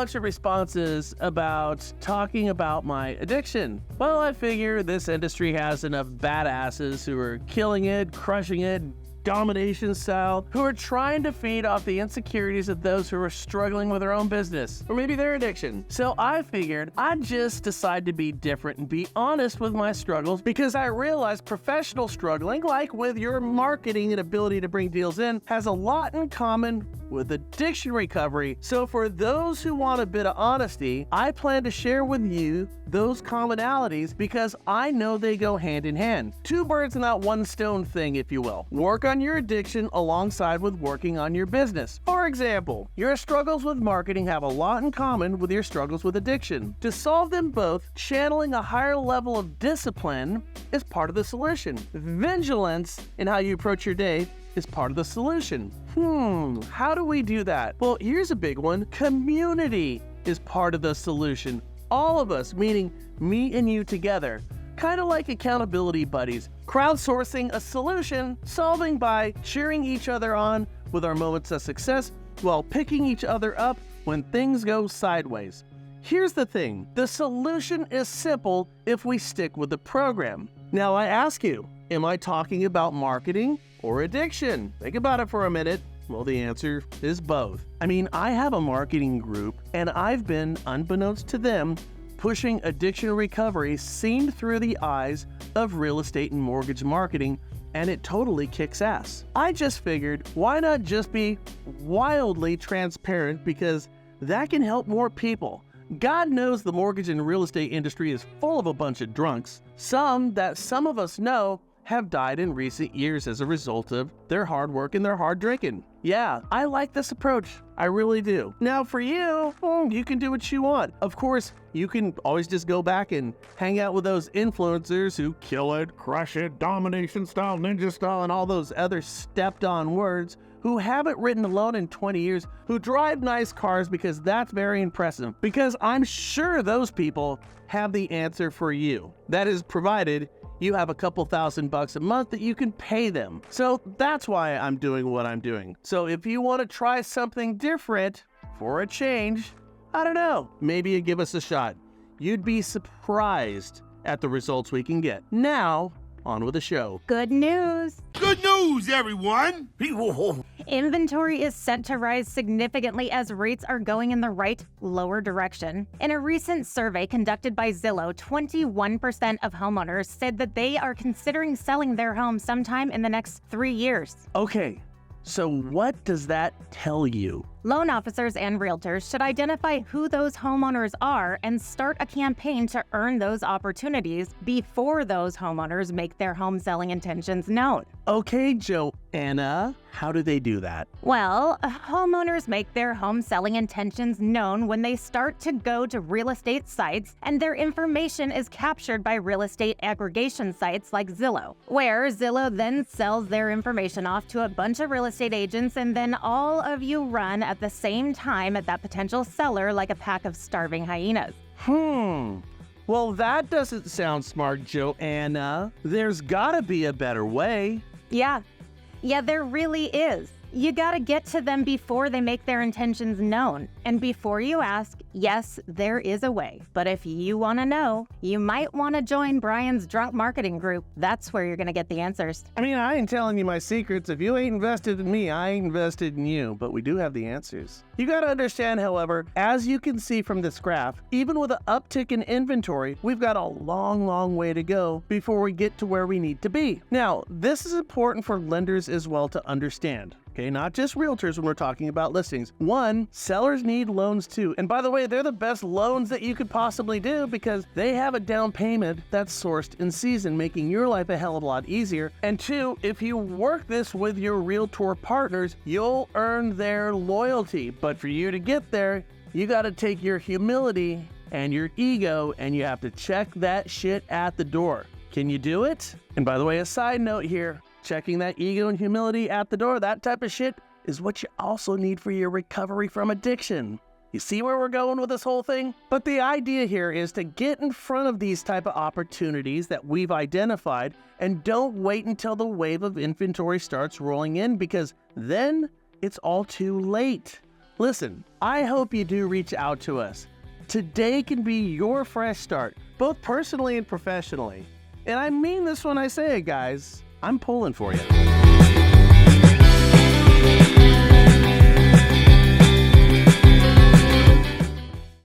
bunch of responses about talking about my addiction. Well, I figure this industry has enough badasses who are killing it, crushing it, domination style, who are trying to feed off the insecurities of those who are struggling with their own business, or maybe their addiction. So I figured I'd just decide to be different and be honest with my struggles, because I realized professional struggling, like with your marketing and ability to bring deals in, has a lot in common with addiction recovery. So for those who want a bit of honesty, I plan to share with you those commonalities because I know they go hand in hand. Two birds and not one stone thing, if you will. Work on your addiction alongside with working on your business. For example, your struggles with marketing have a lot in common with your struggles with addiction. To solve them both, channeling a higher level of discipline is part of the solution. Vigilance in how you approach your day is part of the solution. How do we do that? Well, here's a big one. Community is part of the solution. All of us, meaning me and you together, kind of like accountability buddies, crowdsourcing a solution, solving by cheering each other on with our moments of success while picking each other up when things go sideways. Here's the thing, the solution is simple if we stick with the program. Now I ask you, am I talking about marketing or addiction? Think about it for a minute. Well, the answer is both. I mean, I have a marketing group and I've been, unbeknownst to them, pushing addiction recovery seen through the eyes of real estate and mortgage marketing, and it totally kicks ass. I just figured, why not just be wildly transparent, because that can help more people. God knows the mortgage and real estate industry is full of a bunch of drunks, some that some of us know have died in recent years as a result of their hard work and their hard drinking. Yeah, I like this approach. I really do. Now for you, you can do what you want. Of course, you can always just go back and hang out with those influencers who kill it, crush it, domination style, ninja style, and all those other stepped on words, who haven't written a loan in 20 years, who drive nice cars, because that's very impressive. Because I'm sure those people have the answer for you. That is provided you have a couple $1,000 a month that you can pay them. So that's why I'm doing what I'm doing. So if you want to try something different for a change, I don't know, maybe you give us a shot. You'd be surprised at the results we can get. Now, on with the show. Good news. Good news, everyone! Inventory is set to rise significantly as rates are going in the right, lower direction. In a recent survey conducted by Zillow, 21% of homeowners said that they are considering selling their home sometime in the next 3 years. Okay, so what does that tell you? Loan officers and realtors should identify who those homeowners are and start a campaign to earn those opportunities before those homeowners make their home selling intentions known. Okay, Joanna, how do they do that? Well, homeowners make their home selling intentions known when they start to go to real estate sites, and their information is captured by real estate aggregation sites like Zillow, where Zillow then sells their information off to a bunch of real estate agents, and then all of you run at the same time at that potential seller like a pack of starving hyenas. Well, that doesn't sound smart, Joanna. There's gotta be a better way. Yeah, there really is. You gotta get to them before they make their intentions known. And before you ask, yes, there is a way. But if you wanna know, you might wanna join Brian's drunk marketing group. That's where you're gonna get the answers. I mean, I ain't telling you my secrets. If you ain't invested in me, I ain't invested in you. But we do have the answers. You gotta understand, however, as you can see from this graph, even with an uptick in inventory, we've got a long way to go before we get to where we need to be. Now, this is important for lenders as well to understand. Okay, not just realtors when we're talking about listings. One, sellers need loans too. And by the way, they're the best loans that you could possibly do because they have a down payment that's sourced in season, making your life a hell of a lot easier. And two, if you work this with your realtor partners, you'll earn their loyalty. But for you to get there, you gotta take your humility and your ego and you have to check that shit at the door. Can you do it? And by the way, a side note here, checking that ego and humility at the door, that type of shit is what you also need for your recovery from addiction. You see where we're going with this whole thing? But the idea here is to get in front of these type of opportunities that we've identified and don't wait until the wave of inventory starts rolling in because then it's all too late. Listen, I hope you do reach out to us. Today can be your fresh start, both personally and professionally. And I mean this when I say it, guys. I'm pulling for you.